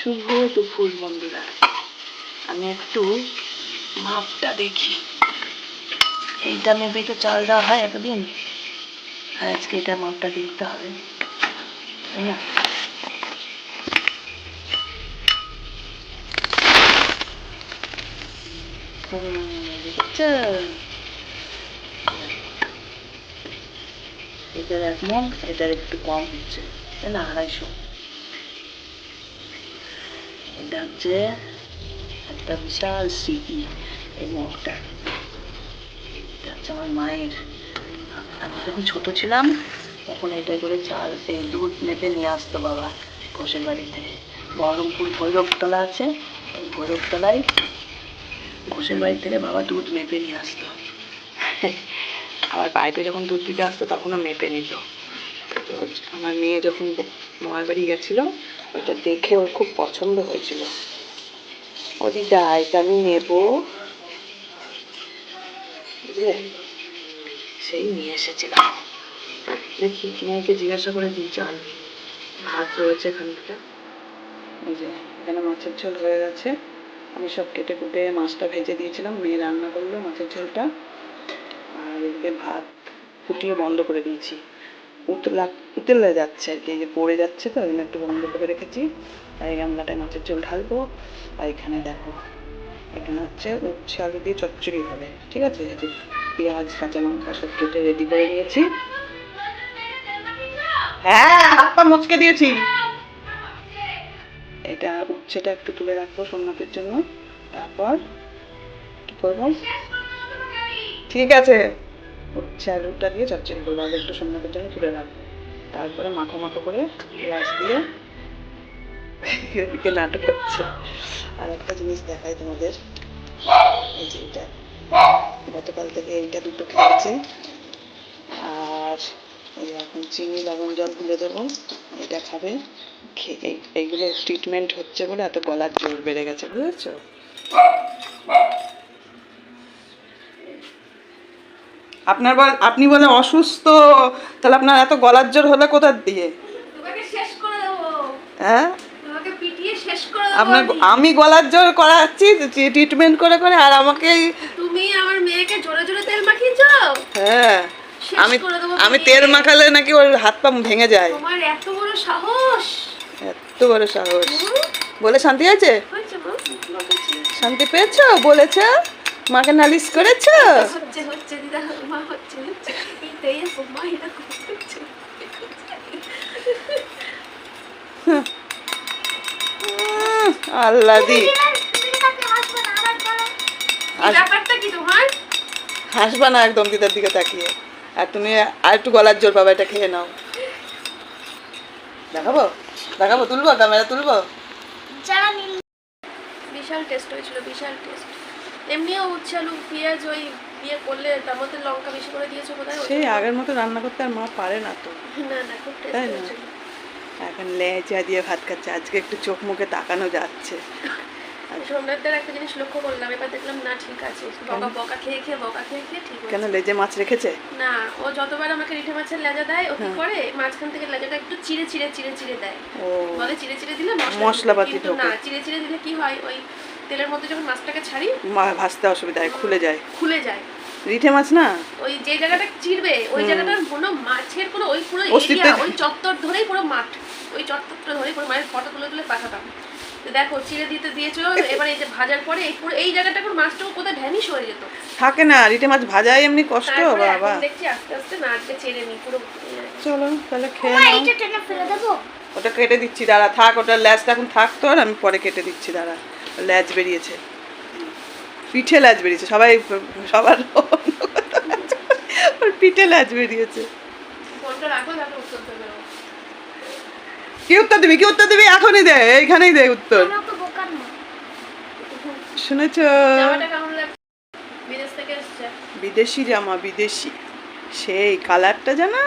শুভ দুপুর বন্ধুরা, আমি একটু মাপটা দেখি। এইটা মেপে তো চাল দেওয়া হয় এতদিন, আর আজকে এটা মাপটা দেখতে হবে, তাই না? এটার 1 মণ, এটার একটু কম হচ্ছে, তাই না? 250। এটা হচ্ছে একটা বিশাল স্মৃতি এই মগটা। এটা হচ্ছে আমার মায়ের। আমি যখন ছোট ছিলাম তখন এটা করে চাল এই দুধ মেপে নিয়ে আসতো বাবা ঘোষের বাড়িতে। বহরমপুর ভৈরবতলা আছে, ওই ভৈরবতলায় ঘোষের বাড়ি থেকে বাবা দুধ মেপে নিয়ে আসতো। আবার পাইপে যখন দুধ দিতে আসতো তখনও মেপে নিত। আমার মেয়ে যখন মামার বাড়ি গেছিল, ওইটা দেখে ওর খুব পছন্দ হয়েছিল। ও দিদা এটা আমি নেবো, বুঝলে? সেই নিয়ে এসেছিলাম। দেখি মেয়েকে জিজ্ঞাসা করে দিই। চাল ভাত রয়েছে এখানটা, এই যে এখানে মাছের ঝোল হয়ে গেছে। আমি সব কেটে কুটে মাছটা ভেজে দিয়েছিলাম, মেয়ে রান্না করলো মাছের ঝোলটা। আর এদিকে ভাত ফুটিয়ে বন্ধ করে দিয়েছি, উতলে যাচ্ছে আর কি, এই যে পড়ে যাচ্ছে, তো ওই জন্য একটু বন্ধ করে রেখেছি। আর এই গামলাটায় মাছের ঝোল ঢালবো। আর এখানে দেখো, এখানে হচ্ছে উচ্ছে আলু দিয়ে চচ্চড়ি হবে, ঠিক আছে? এই যে পেঁয়াজ কাঁচা লঙ্কা সব কেটে রেডি করে নিয়েছি। হ্যাঁ, হাত পা মচকে দিয়েছি। এটা উচ্ছেটা একটু তুলে রাখবো সোমনাথের জন্য, তারপর কি করবো? ঠিক আছে, উচ্ছে আলুটা দিয়ে চচ্চড়ি করবো, আগে একটু সোমনাথের জন্য তুলে রাখবো, তারপরে মাখো মাখো করে পেঁয়াজ দিয়ে। এদিকে নাটক হচ্ছে। আর একটা জিনিস দেখাই তোমাদের, এই যে এটা গতকাল থেকে এইটা দুটো খেয়েছে। আর এই এখন চিনি লবণ জল গুলে দেবো, এটা খাবে। এইগুলো ট্রিটমেন্ট হচ্ছে বলে এত গলার জোর বেড়ে গেছে, বুঝেছো? আপনি বলে অসুস্থ, তাহলে আপনার এত গলার জোর হলে কোথার দিয়ে? হ্যাঁ, আপনার আমি গলার জোর করাচ্ছি ট্রিটমেন্ট করে করে, আর আমাকে তুমি আমার মেয়েকে জোরে জোরে তেল মাখিয়েছো। হ্যাঁ, আমি তেল মাখালে নাকি ওর হাত পা ভেঙে যায়। তোমার এত বড় সাহস! এত বড় সাহস! বলে শান্তি আছে? শান্তি পেয়েছো? বলেছো? মাকে নালিশ করেছো? হচ্ছে হচ্ছে দিদা, মা হচ্ছে হচ্ছে এইটাই মা এটা করছে। আল্লাহ দি, ব্যাপারটা কি তোমার? হাসবা না একদম দিদার দিকে তাকিয়ে। আর তুমি আর একটু গলার জোর পাবা, এটা খেয়ে নাও। দেখাবো দেখাবো, তুলবো ক্যামেরা, তুলবো। বিশাল টেস্ট হয়েছিল, বিশাল টেস্ট। এমনিও উচ্ছে আলু পেঁয়াজ ওই দিয়ে করলে তার মধ্যে লঙ্কা বেশি করে দিয়েছো বোধহয়। সেই আগের মতো রান্না করতে আর মা পারে না তো। না না, খুব টেস্ট তাই না? হয়েছিল। এখন লেচা দিয়ে ভাত খাচ্ছে, আজকে একটু চোখ মুখে তাকানো যাচ্ছে। সোমনাথদের একটা জিনিস লক্ষ্য করলাম, এবার দেখলাম না ঠিক আছে, বকা খেয়ে খেয়ে ঠিক কেন হয়েছে। লেজে মাছ রেখেছে? না, ও যতবার আমাকে রিঠে মাছের লেজা দেয়, ও কি করে মাঝখান থেকে লেজাটা একটু চিড়ে চিড়ে চিড়ে চিড়ে দেয়। ও বলে চিড়ে চিড়ে দিলে মশলাপাতি কিন্তু না, চিড়ে চিড়ে দিলে কি হয়, ওই তেলের মধ্যে যখন মাছটাকে ছাড়ি ভাজতে অসুবিধা হয়, খুলে যায়। রিঠে মাছ না, ওই যে জায়গাটা চিড়বে ওই জায়গাটার কোনো মাছের কোনো ওই পুরো অস্তিত্ব, এরিয়া, ওই চত্বর ধরেই পুরো মাঠ, ওই চত্বরটা ধরেই পুরো মায়ের ফটো তুলে তুলে পাঠাতাম। দেখো চিড়ে দিতে দিয়েছো, এবার এই যে ভাজার পরে এই পুরো এই জায়গাটা পুরো মাছটাও কোথায় ভ্যানিশ হয়ে যেত। থাকে না রিঠে মাছ ভাজাই এমনি কষ্ট বাবা। দেখছি আস্তে আস্তে না আজকে ছেড়ে নি পুরো। চলো তাহলে খেয়ে নাও। এইটা টেনে ফেলে দেবো। ওটা কেটে দিচ্ছি, দাঁড়া থাক, ওটা ল্যাজটা এখন থাকতো, আর আমি পরে কেটে দিচ্ছি, দাঁড়া। ল্যাজ বেরিয়েছে, পিঠে ল্যাজ বেরিয়েছে, সবার ওর পিঠে ল্যাজ বেরিয়েছে। ফোনটা রাখো, তাহলে উত্তর দেবে। কি উত্তর দিবি এখনই দে, এইখানেই দে উত্তর। শুনেছ? জামাটা কেমন লাগছে? বিদেশ থেকে এসেছে। বিদেশি জামা, বিদেশি, সেই কালারটা জানা।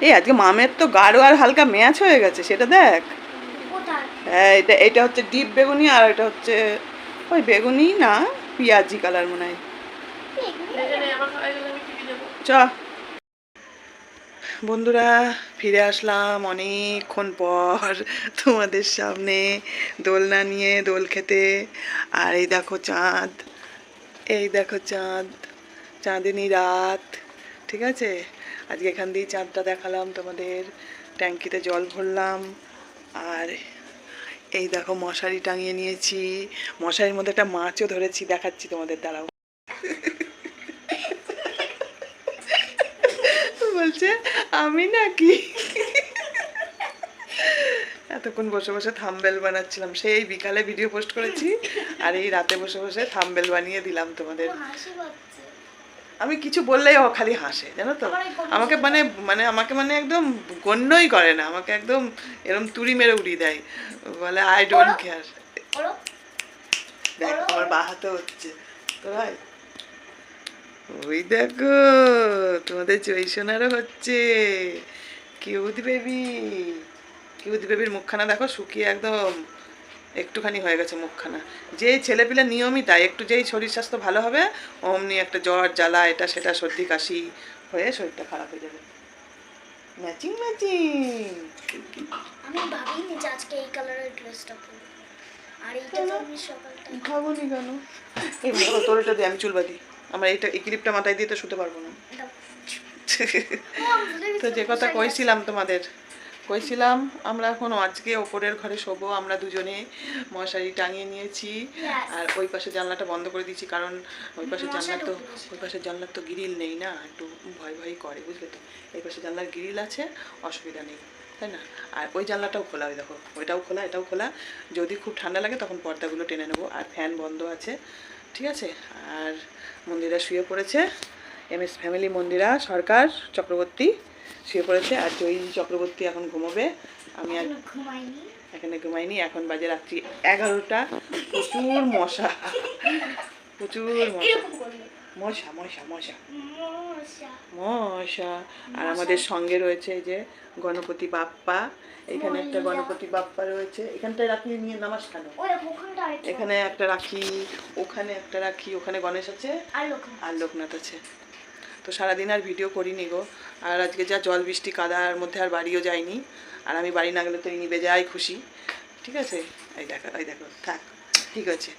এই আজকে মামের তো গাঢ় আর হালকা ম্যাচ হয়ে গেছে, সেটা দেখ। হ্যাঁ, এটা হচ্ছে ডিপ বেগুনি, আর এটা হচ্ছে ওই বেগুনি না, পেঁয়াজি কালার মনে হয়। চ বন্ধুরা, ফিরে আসলাম অনেকক্ষণ পর তোমাদের সামনে দোলনা নিয়ে দোল খেতে। আর এই দেখো চাঁদ, এই দেখো চাঁদ, চাঁদিনী রাত। ঠিক আছে, আজকে এখান দিয়ে চাঁদটা দেখালাম তোমাদের, ট্যাঙ্কিতে জল ভরলাম। আর এই দেখো মশারি টাঙিয়ে নিয়েছি, মশারির মধ্যে একটা মাছও ধরেছি, দেখাচ্ছি তোমাদের, দাঁড়াও। বলছে আমি নাকি এতক্ষণ বসে বসে থাম্বেল বানাচ্ছিলাম, সেই বিকালে ভিডিও পোস্ট করেছি আর এই রাতে বসে বসে থাম্বেল বানিয়ে দিলাম তোমাদের। আমি কিছু বললেই ও খালি হাসে, জানো তো। আমাকে মানে মানে আমাকে মানে একদম গণ্যই করে না, আমাকে একদম এরম তুড়ি মেরে উড়িয়ে দেয়, বলে আই ডোন্ট কেয়ার। দেখ আমার বা হাতে হচ্ছে তো ভাই, ওই দেখো তোমাদের জয়সোনারও হচ্ছে। কিউট বেবি, কিউট বেবির মুখখানা দেখো, শুকিয়ে একদম একটুখানি হয়ে গেছে মুখখানা। যেই ছেলেপিলে নিয়মই তাই, একটু যেই শরীর স্বাস্থ্য ভালো হবে অমনি একটা জ্বর জ্বালা এটা সেটা সর্দি কাশি হয়ে শরীরটা খারাপ হয়ে যাবে। Matching matching. আমি ভাবিনি যে আজকে এই কালারের ড্রেসটা পরবো, আর এইটা তো আমি সকালটা খাবো নি কেন? এই বড় তোর এটা দিয়ে আমি চুল বাঁধি, আমার এইটা এই ক্লিপটা মাথায় দিয়ে তো শুতে পারবো না। তো যে কথা কইছিলাম তোমাদের, কইছিলাম আমরা এখন আজকে ওপরের ঘরে শোবো আমরা দুজনে, মশারি টাঙিয়ে নিয়েছি। আর ওই পাশে জানলাটা বন্ধ করে দিয়েছি, কারণ ওই পাশে জানলার তো গ্রিল নেই না, একটু ভয় ভয় করে, বুঝলে তো। এই পাশে জানলার গ্রিল আছে, অসুবিধা নেই, তাই না। আর ওই জানলাটাও খোলা, ওই দেখো ওইটাও খোলা এটাও খোলা, যদি খুব ঠান্ডা লাগে তখন পর্দাগুলো টেনে নেবো। আর ফ্যান বন্ধ আছে, ঠিক আছে। আর মন্দিরা শুয়ে পড়েছে, MS ফ্যামিলি মন্দিরা সরকার চক্রবর্তী শুয়ে পড়েছে, আর জয়ী চক্রবর্তী এখন ঘুমোবে। আমি আর এখানে ঘুমাইনি, এখন বাজে রাত্রি 11টা। প্রচুর মশা, প্রচুর মশা, মশা মশা মশা মশা। আর আমাদের সঙ্গে রয়েছে এই যে গণপতি বাপ্পা, এখানে একটা গণপতি বাপ্পা রয়েছে। এখানটায় রাখি নিয়ে নামাজ কেন, এখানে একটা রাখি, ওখানে একটা রাখি, ওখানে গণেশ আছে আর লোকনাথ আছে। তো সারাদিন আর ভিডিও করিনি গো, আর আজকে যা জল বৃষ্টি কাদার মধ্যে আর বাড়িও যায়নি। আর আমি বাড়ি না গেলে তো ইনি বেজায় খুশি, ঠিক আছে। এই দেখো থাক, ঠিক আছে।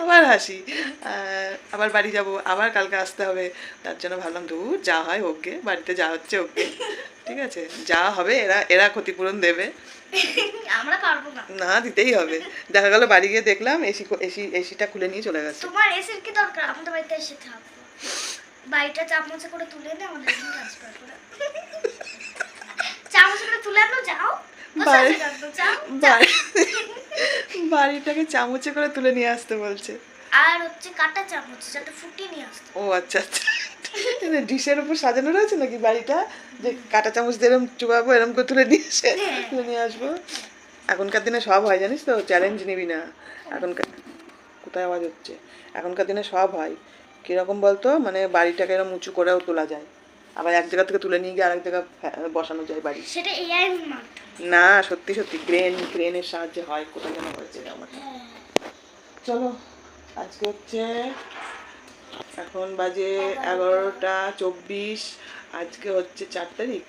আবার হাসি, আবার বাড়ি যাব, আবার কালকে আসতে হবে, তার জন্য ভাবলাম দূর যা হয় হোক গে, বাড়িতে যা হচ্ছে ওকে, ঠিক আছে, যা হবে এরা ক্ষতিপূরণ দেবে, আমরা পারবো না, না দিতেই হবে। দেখা গেল বাড়ি গিয়ে দেখলাম এসিটা খুলে নিয়ে চলে গেছে। তোমার এসির কি দরকার, আমাদের বাড়িতে এসে থাকবো, বাড়িটা চামচে করে তুলে এনে আমাদের এখানে ট্রান্সফার করে, চামচে করে তুলে আনো, যাও বাড়িটাকে চামচে করে তুলে নিয়ে আসতে বলছে। আর হচ্ছে কাটা চামচ যাতে ফুটিয়ে নিয়ে আসতে। ও আচ্ছা আচ্ছা, ডিশের উপর সাজানো রয়েছে নাকি বাড়িটা, যে কাটা চামচ দিয়ে এরম চুবাবো, এরম করে তুলে নিয়ে এসে তুলে নিয়ে আসবো। এখনকার দিনে সব হয় জানিস তো, চ্যালেঞ্জ নিবি না। এখনকার কোথায় আওয়াজ হচ্ছে, এখনকার দিনে সব হয়। কীরকম বলতো, মানে বাড়িটাকে এরকম উঁচু করেও তোলা যায়, আবার এক জায়গা থেকে তুলে নিয়ে গিয়ে আরেক জায়গা বসানো যায় বাড়ি। সেটা এআই এর মাধ্যমে না, সত্যি সত্যি ক্রেনের সাহায্যে হয়। কোথায় যেন হয়েছে আমার। চলো, আজকে হচ্ছে এখন বাজে 11টা 24, আজকে হচ্ছে 4 তারিখ,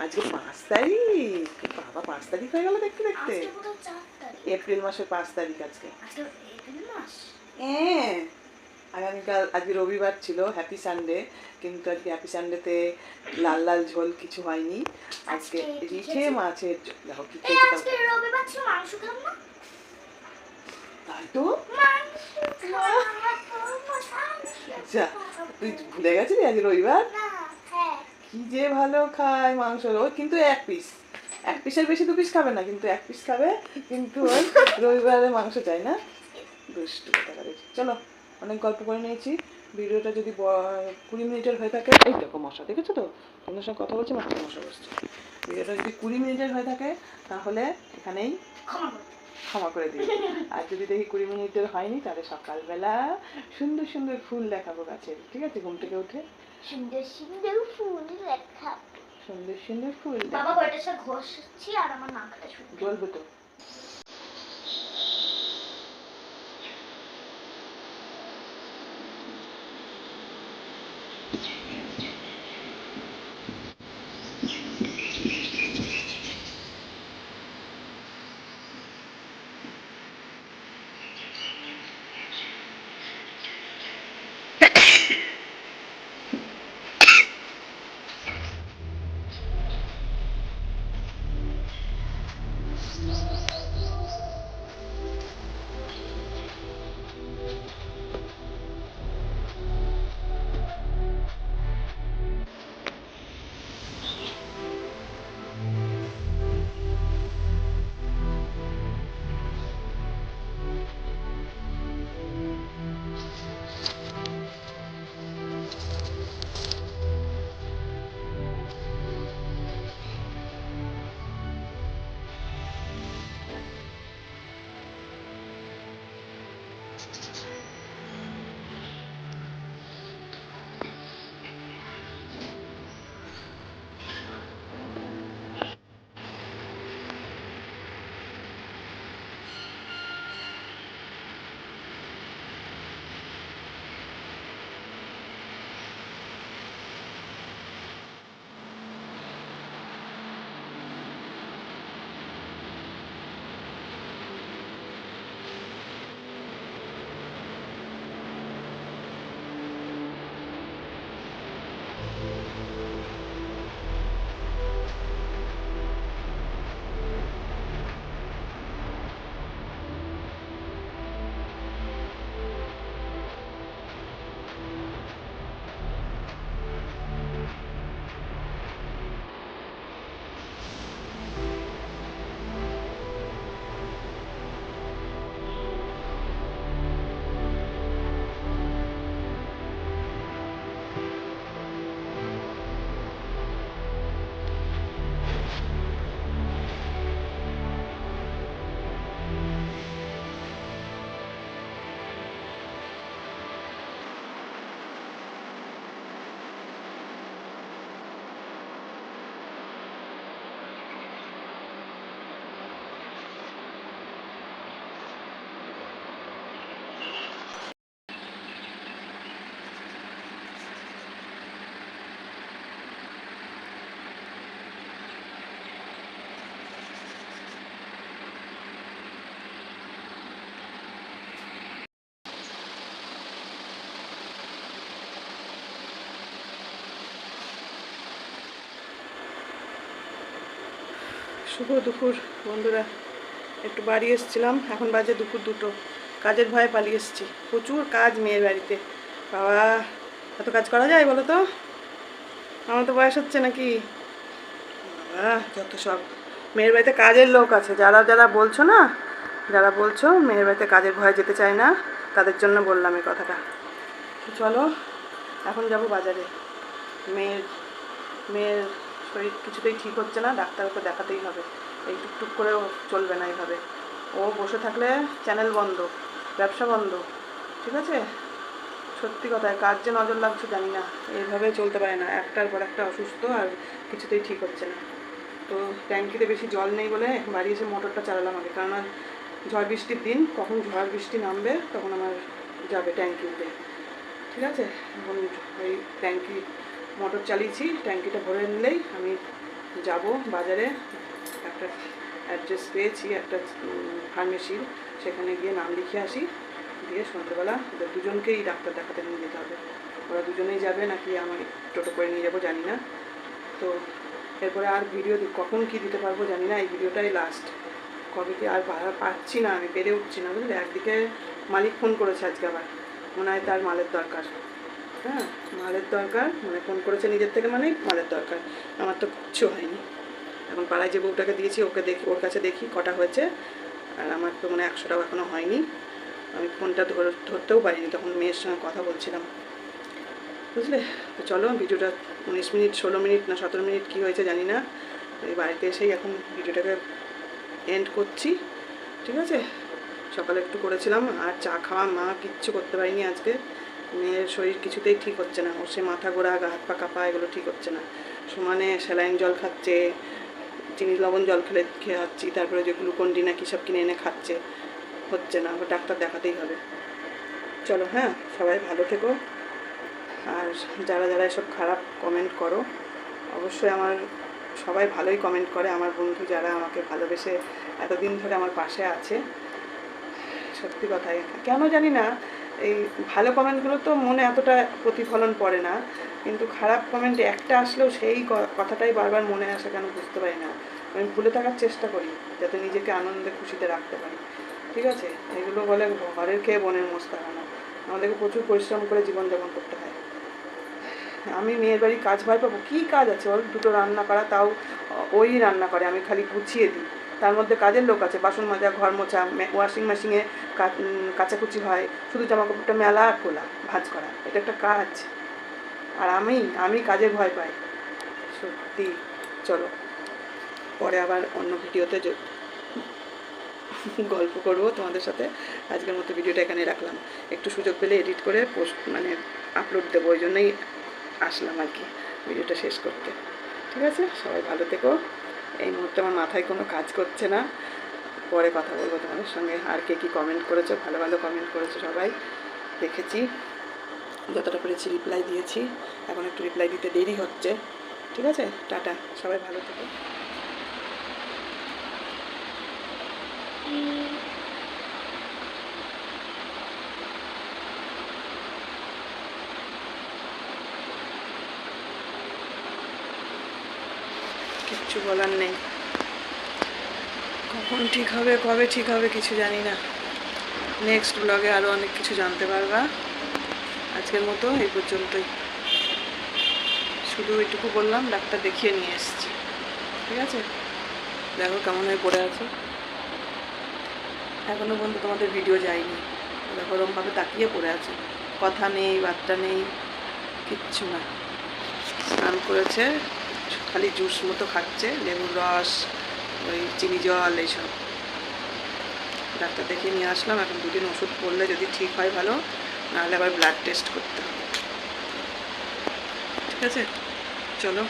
আজকে 5 তারিখ। বাবা 5 তারিখ হয়ে গেল দেখতে দেখতে, এপ্রিল মাসের 5 তারিখ আজকে। হ্যাঁ, আগামীকাল, আজকে রবিবার ছিল, হ্যাপি সানডে, কিন্তু আজকে হ্যাপি সানডেতে লাল লাল ঝোল কিছু হয়নি। আজকে রিঠে মাছের, দেখো কি খেয়েছে, তাই তো। আচ্ছা, তুই ভুলে গেছিলি আজ রবিবার? কি যে ভালো খায় মাংস, ও কিন্তু এক পিসের বেশি 2 পিস খাবে না, কিন্তু 1 পিস খাবে, কিন্তু ওই রবিবারে মাংস চাই না, দুষ্টু কথা। চলো, অনেক গল্প করে নিয়েছি, ভিডিওটা যদি 20 মিনিটের হয়ে থাকে, এই দেখো মশা, দেখেছো তো, তোমাদের সঙ্গে কথা বলছি মাত্র মশা বসছে। ভিডিওটা যদি 20 মিনিটের হয়ে থাকে তাহলে এখানেই ক্ষমা করে দিই। আর যদি দেখি 20 মিনিটের হয়নি, তাহলে সকালবেলা সুন্দর সুন্দর ফুল দেখাবো গাছের, ঠিক আছে, ঘুম থেকে উঠে সুন্দর সুন্দর ফুল দেখাবো, সুন্দর সুন্দর ফুল। বাবা বইটার সাথে ঘষছি আর আমার নাকটা শুকিয়ে বলবো তো। শুভ দুপুর বন্ধুরা, একটু বাড়ি এসেছিলাম, এখন বাজে দুপুর 2টো। কাজের ভয়ে পালিয়ে এসেছি, প্রচুর কাজ মেয়ের বাড়িতে। বাবা, এত কাজ করা যায় বলো তো? আমার তো বয়স হচ্ছে নাকি? বাবা, যত সব। মেয়ের বাড়িতে কাজের লোক আছে, যারা যারা বলছো না, যারা বলছো মেয়ের বাড়িতে কাজের ভয়ে যেতে চায় না, তাদের জন্য বললাম এই কথাটা। চলো এখন যাব বাজারে। মেয়ের মেয়ের শরীর কিছুতেই ঠিক হচ্ছে না, ডাক্তারকে দেখাতেই হবে। এই টুকটুক করেও চলবে না এইভাবে। ও বসে থাকলে চ্যানেল বন্ধ, ব্যবসা বন্ধ, ঠিক আছে? সত্যি কথায় কাজ যে নজর লাগছে জানি না, এইভাবে চলতে পারে না। একটার পর একটা অসুস্থ, আর কিছুতেই ঠিক হচ্ছে না। তো ট্যাঙ্কিতে বেশি জল নেই বলে বাড়ি এসে মোটরটা চালালাম আগে, কারণ আর ঝড় বৃষ্টির দিন, কখন ঝড় বৃষ্টি নামবে তখন আমার যাবে ট্যাঙ্কিতে, ঠিক আছে? এখন ওই ট্যাঙ্কি মোটর চালিয়েছি, ট্যাঙ্কিটা ভরে নিলেই আমি যাব বাজারে। একটা অ্যাড্রেস পেয়েছি একটা ফার্মেসির, সেখানে গিয়ে নাম লিখে আসি, দিয়ে সন্ধ্যেবেলা ওদের দুজনকেই ডাক্তার দেখাতে নিয়ে যেতে হবে। ওরা দুজনেই যাবে নাকি আমি টোটো করে নিয়ে যাবো জানি না। তো এরপরে আর ভিডিও কখন কি দিতে পারবো জানি না, এই ভিডিওটাই লাস্ট। কবে কি আর পাচ্ছি না, আমি পেরে উঠছি না, বুঝলে? একদিকে মালিক ফোন করেছে আজকে আবার, মনে হয় তার মালের দরকার। হ্যাঁ, মালের দরকার, মানে ফোন করেছে নিজের থেকে, মানে মালের দরকার। আমার তো কিচ্ছু হয়নি। এখন পাড়ায় যে বউটাকে দিয়েছি ওকে দেখি, ওর কাছে দেখি কটা হয়েছে, আর আমার তো মানে 100টাও এখনও হয়নি। আমি ফোনটা ধরতেও পারিনি, তখন মেয়ের সঙ্গে কথা বলছিলাম, বুঝলে? তো চলো, ভিডিওটা 19 মিনিট 16 মিনিট না 17 মিনিট কী হয়েছে জানি না। এই বাড়িতে এসেই এখন ভিডিওটাকে এন্ড করছি, ঠিক আছে? সকালে একটু করেছিলাম, আর চা খাওয়া মা কিচ্ছু করতে পারিনি আজকে। মেয়ের শরীর কিছুতেই ঠিক হচ্ছে না, ওর সে মাথা ঘোরা, গা হাত পা কাঁপা, এগুলো ঠিক হচ্ছে না। সমানে স্যালাইন জল খাচ্ছে, চিনি লবণ জল খেয়ে খাচ্ছি, তারপরে যে গ্লুকন ডি না কী সব কিনে এনে খাচ্ছে, হচ্ছে না। ডাক্তার দেখাতেই হবে। চলো, হ্যাঁ, সবাই ভালো থেকো। আর যারা যারা এসব খারাপ কমেন্ট করো, অবশ্যই আমার সবাই ভালোই কমেন্ট করে, আমার বন্ধু যারা আমাকে ভালোবেসে এতদিন ধরে আমার পাশে আছে, সত্যি কথাই কেন জানি না এই ভালো কমেন্টগুলো তো মনে এতটা প্রতিফলন পড়ে না, কিন্তু খারাপ কমেন্ট একটা আসলেও সেই কথাটাই বারবার মনে আসে কেন বুঝতে পারি না। আমি ভুলে থাকার চেষ্টা করি যাতে নিজেকে আনন্দে খুশিতে রাখতে পারি, ঠিক আছে? এগুলো বলে ঘরের খেয়ে বনের মোস্তা বানানো, আমাদেরকে প্রচুর পরিশ্রম করে জীবনযাপন করতে হয়। আমি মেয়ের বাড়ি কাজ ভয় পাবো? কী কাজ আছে ওর? দুটো রান্না করা, তাও ওই রান্না করে, আমি খালি গুছিয়ে দিই। তার মধ্যে কাজের লোক আছে, বাসন মাজা, ঘর মোছা, ওয়াশিং মেশিনে কাচাকুচি হয়, শুধু জামা কাপড়টা মেলা আর তোলা, ভাঁজ করা, এটা একটা কাজ। আর আমি কাজে ভয় পাই সত্যি। চলো পরে আবার অন্য ভিডিওতে গল্প করবো তোমাদের সাথে। আজকের মতো ভিডিওটা এখানে রাখলাম, একটু সুযোগ পেলে এডিট করে পোস্ট আপলোড দেবো, ওই জন্যই আসলাম আর কি ভিডিওটা শেষ করতে। ঠিক আছে, সবাই ভালো থেকো। এই মুহূর্তে আমার মাথায় কোনো কাজ করছে না, পরে কথা বলবো তোমাদের সঙ্গে। আর কে কী কমেন্ট করেছো, ভালো ভালো কমেন্ট করেছো সবাই, দেখেছি, যতটা পেরেছি রিপ্লাই দিয়েছি, এখন একটু রিপ্লাই দিতে দেরি হচ্ছে। ঠিক আছে, টাটা, সবাই ভালো থেকো। কিচ্ছু বলার নেই, কখন ঠিক হবে কবে ঠিক হবে কিছু জানি না। নেক্সট ব্লগে আরও অনেক কিছু জানতে পারবা। আজকের মতো এই পর্যন্তই, শুধু এটুকু বললাম ডাক্তার দেখিয়ে নিয়ে এসেছি। ঠিক আছে, দেখো কেমন হয়ে পড়ে আছে, এখনও পর্যন্ত তোমাদের ভিডিও যায়নি, দেখো ওরকমভাবে তাকিয়ে পড়ে আছে, কথা নেই, বার্তা নেই, কিচ্ছু না। স্নান করেছে, খালি জুস মতো খাচ্ছে, লেবুর রস, ওই চিনি জল, এইসব। ডাক্তার দেখিয়ে নিয়ে আসলাম, এখন 2 দিন ওষুধ পড়লে যদি ঠিক হয় ভালো, নাহলে আবার ব্লাড টেস্ট করতে হবে। ঠিক আছে, চলো।